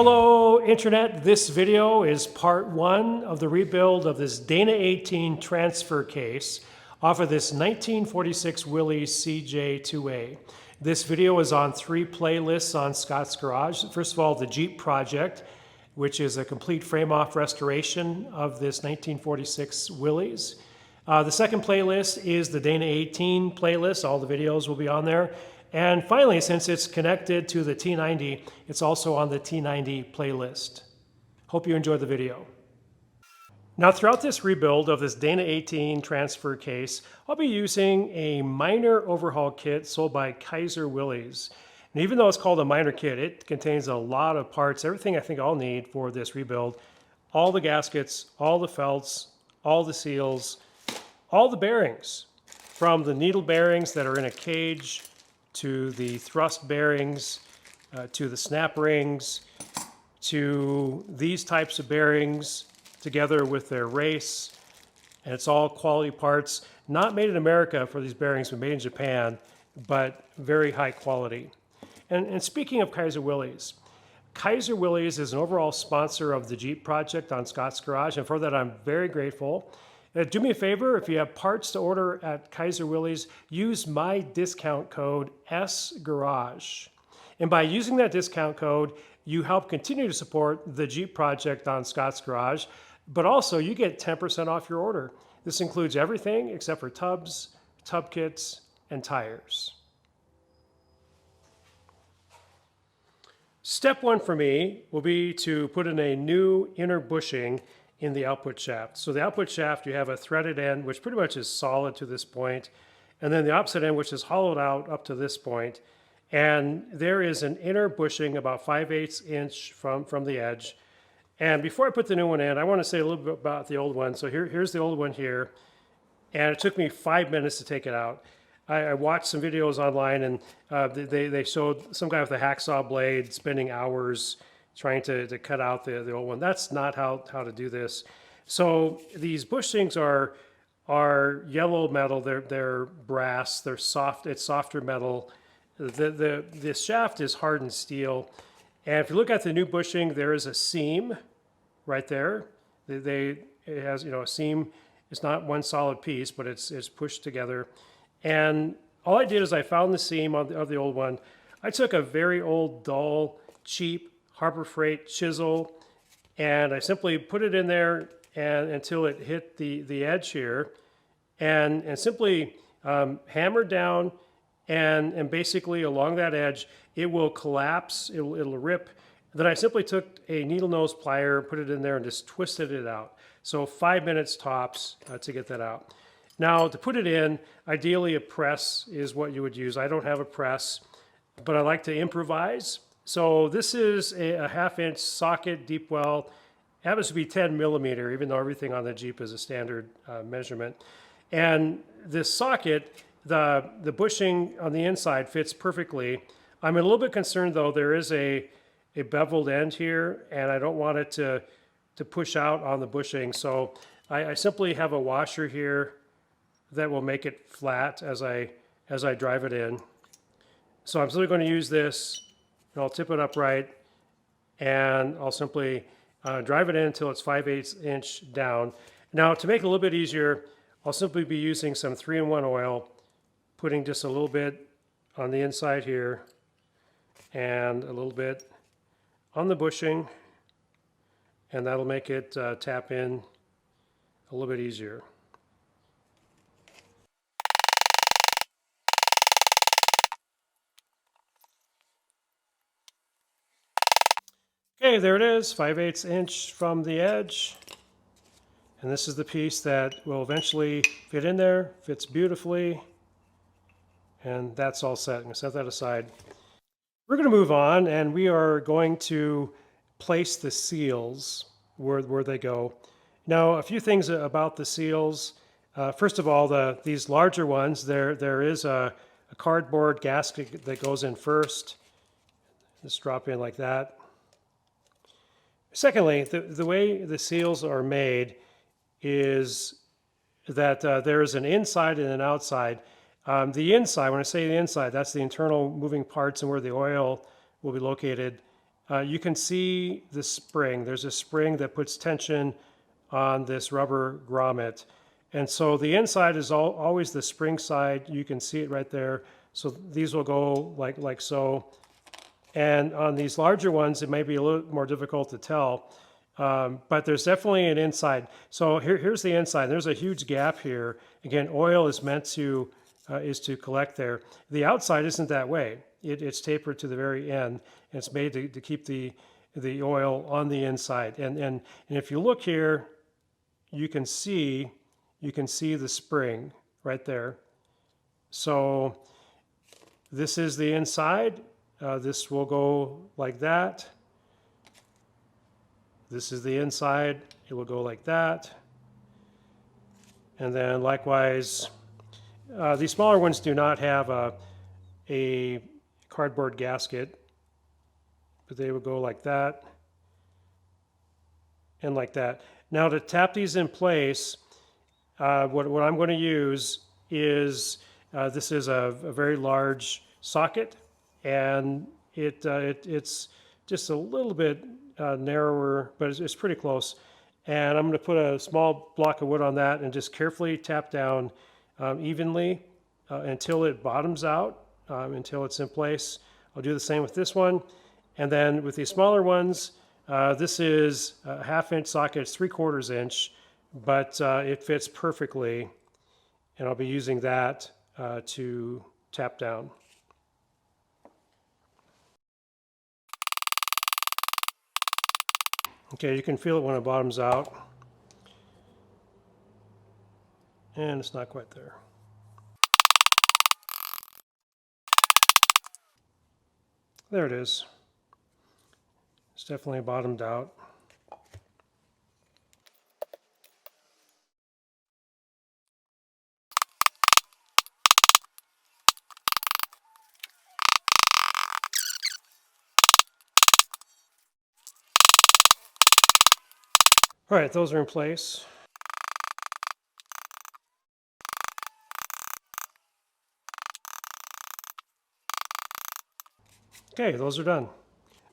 Hello Internet, this video is part one of the rebuild of this Dana 18 transfer case off of this 1946 Willys CJ2A. This video is on 3 playlists on Scott's Garage. First of all, the Jeep project, which is a complete frame-off restoration of this 1946 Willys. The second playlist is the Dana 18 playlist. All the videos will be on there. And finally, since it's connected to the T90, it's also on the T90 playlist. Hope you enjoy the video. Now, throughout this rebuild of this Dana 18 transfer case, I'll be using a minor overhaul kit sold by Kaiser Willys. And even though it's called a minor kit, it contains a lot of parts, everything I think I'll need for this rebuild. All the gaskets, all the felts, all the seals, all the bearings, from the needle bearings that are in a cage, to the thrust bearings, to the snap rings, to these types of bearings together with their race. And it's all quality parts, not made in America for these bearings, but made in Japan, but very high quality. And speaking of Kaiser Willys is an overall sponsor of the Jeep project on Scott's Garage, and for that I'm very grateful. Do me a favor, if you have parts to order at Kaiser Willys, use my discount code SGarage. And by using that discount code, you help continue to support the Jeep project on Scott's Garage, but also you get 10% off your order. This includes everything except for tubs, tub kits, and tires. Step one for me will be to put in a new inner bushing in the output shaft. So the output shaft, you have a threaded end, which pretty much is solid to this point, and then the opposite end, which is hollowed out up to this point. And there is an inner bushing about 5/8 inch from the edge. And before I put the new one in, I want to say a little bit about the old one. So here's the old one here, and it took me 5 minutes to take it out. I watched some videos online, and they showed some guy with a hacksaw blade spending hours trying to cut out the old one. That's not how to do this. So these bushings are yellow metal. They're brass. They're soft. It's softer metal. The shaft is hardened steel. And if you look at the new bushing, there is a seam right there. It has a seam. It's not one solid piece, but it's pushed together. And all I did is I found the seam of the old one. I took a very old, dull, cheap Harbor Freight chisel, and I simply put it in there and until it hit the edge here, and simply hammered down, and basically along that edge it will collapse, it'll rip. Then I simply took a needle nose plier, put it in there, and just twisted it out. So 5 minutes tops to get that out. Now to put it in, ideally a press is what you would use. I don't have a press, but I like to improvise. So this is a 1/2 inch socket deep well. It happens to be 10 millimeter, even though everything on the Jeep is a standard measurement. And this socket, the bushing on the inside fits perfectly. I'm a little bit concerned though, there is a beveled end here, and I don't want it to push out on the bushing. So I simply have a washer here that will make it flat as I drive it in. So I'm simply going to use this. I'll tip it upright, and I'll simply drive it in until it's 5/8 inch down. Now, to make it a little bit easier, I'll simply be using some 3-in-1 oil, putting just a little bit on the inside here, and a little bit on the bushing, and that'll make it tap in a little bit easier. Okay, there it is, 5/8 inch from the edge. And this is the piece that will eventually fit in there, fits beautifully. And that's all set. I'm going to set that aside. We're going to move on, and we are going to place the seals where they go. Now, a few things about the seals. First of all, these larger ones, there is a cardboard gasket that goes in first. Just drop in like that. Secondly, the way the seals are made is that there is an inside and an outside. The inside, when I say the inside, that's the internal moving parts and where the oil will be located. you can see the spring. There's a spring that puts tension on this rubber grommet. And so the inside is always the spring side. You can see it right there. So these will go like so. And on these larger ones, it may be a little more difficult to tell. But there's definitely an inside. So here's the inside. There's a huge gap here. Again, oil is meant to is to collect there. The outside isn't that way. It's tapered to the very end. And it's made to keep the oil on the inside. And if you look here, you can see the spring right there. So this is the inside. This will go like that. This is the inside. It will go like that. And then likewise, these smaller ones do not have a cardboard gasket, but they would go like that and like that. Now to tap these in place, what I'm going to use is, this is a very large socket, and it's just a little bit narrower, but it's pretty close. And I'm going to put a small block of wood on that and just carefully tap down evenly until it bottoms out, until it's in place. I'll do the same with this one. And then with these smaller ones, this is a 1/2 inch socket, it's 3/4 inch, but it fits perfectly. And I'll be using that to tap down. Okay, you can feel it when it bottoms out. And it's not quite there. There it is. It's definitely bottomed out. All right, those are in place. Okay, those are done.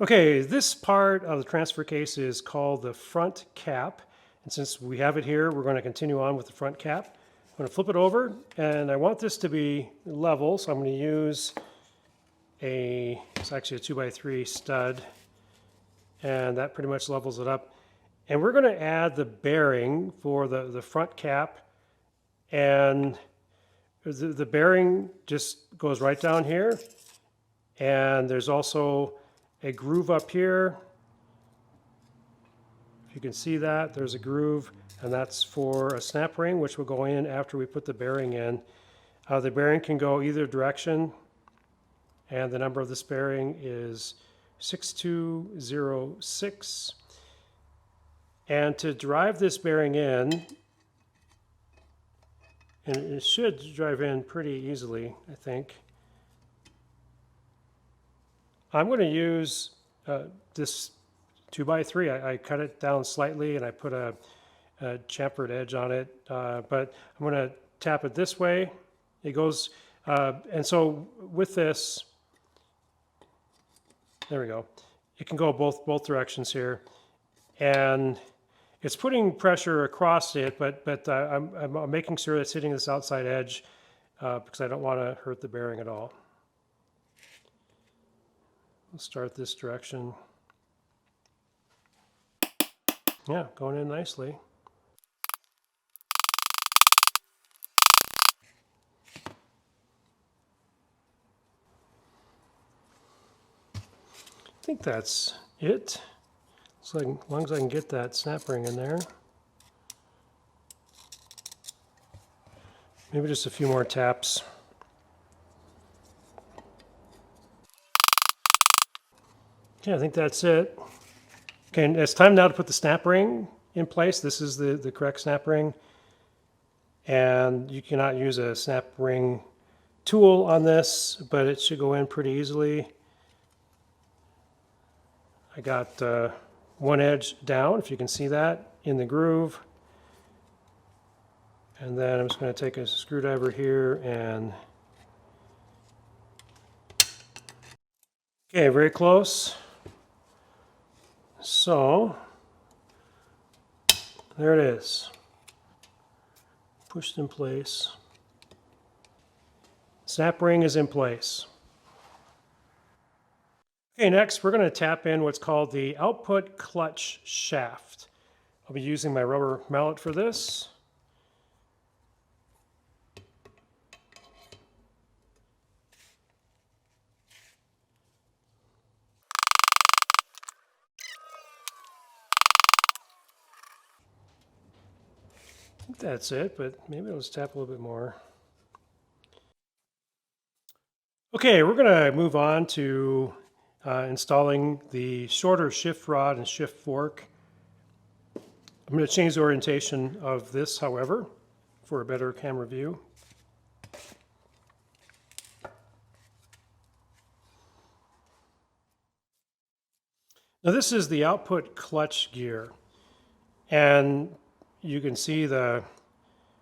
Okay, this part of the transfer case is called the front cap. And since we have it here, we're going to continue on with the front cap. I'm going to flip it over, and I want this to be level, so I'm going to use it's actually a 2x3 stud, and that pretty much levels it up. And we're going to add the bearing for the front cap, and the bearing just goes right down here. And there's also a groove up here. If you can see that, there's a groove, and that's for a snap ring, which will go in after we put the bearing in. The bearing can go either direction, and the number of this bearing is 6206. And to drive this bearing in, and it should drive in pretty easily, I think, I'm going to use this 2x3. I cut it down slightly, and I put a chamfered edge on it, but I'm going to tap it this way. It goes, and so with this, there we go. It can go both directions here, and it's putting pressure across it, but I'm making sure it's hitting this outside edge because I don't want to hurt the bearing at all. Let's start this direction. Yeah, going in nicely. I think that's it. So as long as I can get that snap ring in there. Maybe just a few more taps. Okay, I think that's it. Okay, and it's time now to put the snap ring in place. This is the correct snap ring. And you cannot use a snap ring tool on this, but it should go in pretty easily. I got one edge down, if you can see that, in the groove. And then I'm just going to take a screwdriver here and... Okay, very close. So there it is, pushed in place. Snap ring is in place. Okay, next we're going to tap in what's called the output clutch shaft. I'll be using my rubber mallet for this. I think that's it, but maybe I'll just tap a little bit more. Okay, we're going to move on to installing the shorter shift rod and shift fork. I'm going to change the orientation of this, however, for a better camera view. Now this is the output clutch gear, and you can see the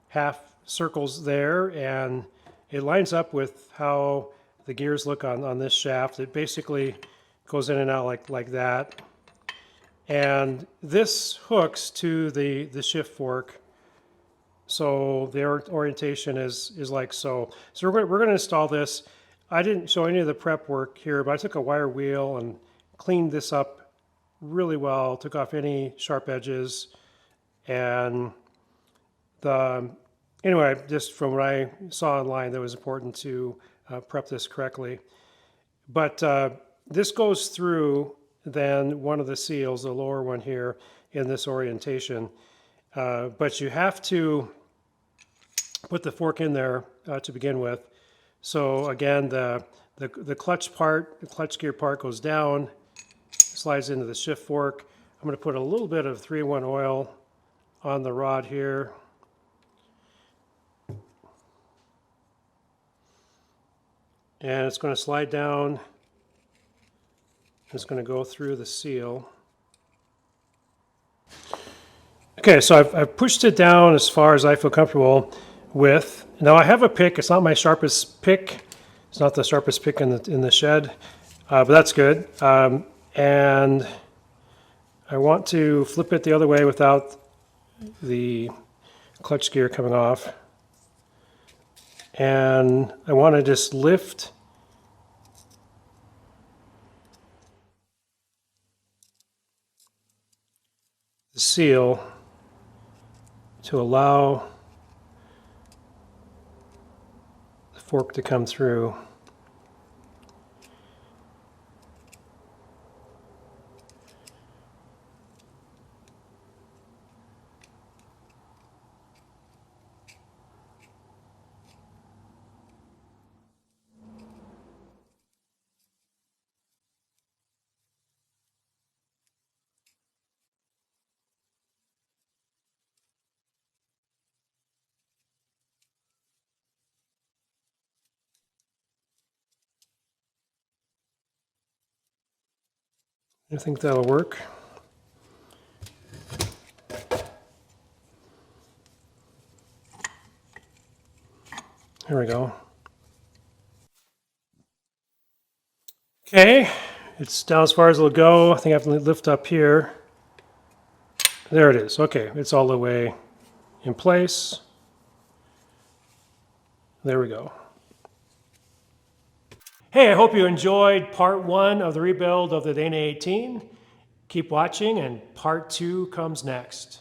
half circles there, and it lines up with how the gears look on this shaft. It basically goes in and out like that. And this hooks to the shift fork, so the orientation is like so. So we're going to install this. I didn't show any of the prep work here, but I took a wire wheel and cleaned this up really well, took off any sharp edges, and anyway, just from what I saw online, that was important to prep this correctly. But this goes through then one of the seals, the lower one here, in this orientation. But you have to put the fork in there to begin with. So again, the clutch part, the clutch gear part goes down, slides into the shift fork. I'm going to put a little bit of 3-in-1 oil on the rod here. And it's going to slide down. It's going to go through the seal. Okay, so I've pushed it down as far as I feel comfortable with. Now I have a pick. It's not my sharpest pick. It's not the sharpest pick in the shed, but that's good. And I want to flip it the other way without the clutch gear coming off. And I want to just lift the seal to allow the fork to come through. I think that'll work. Here we go. Okay, it's down as far as it'll go. I think I have to lift up here. There it is. Okay, it's all the way in place. There we go. Hey, I hope you enjoyed part 1 of the rebuild of the Dana 18. Keep watching, and part 2 comes next.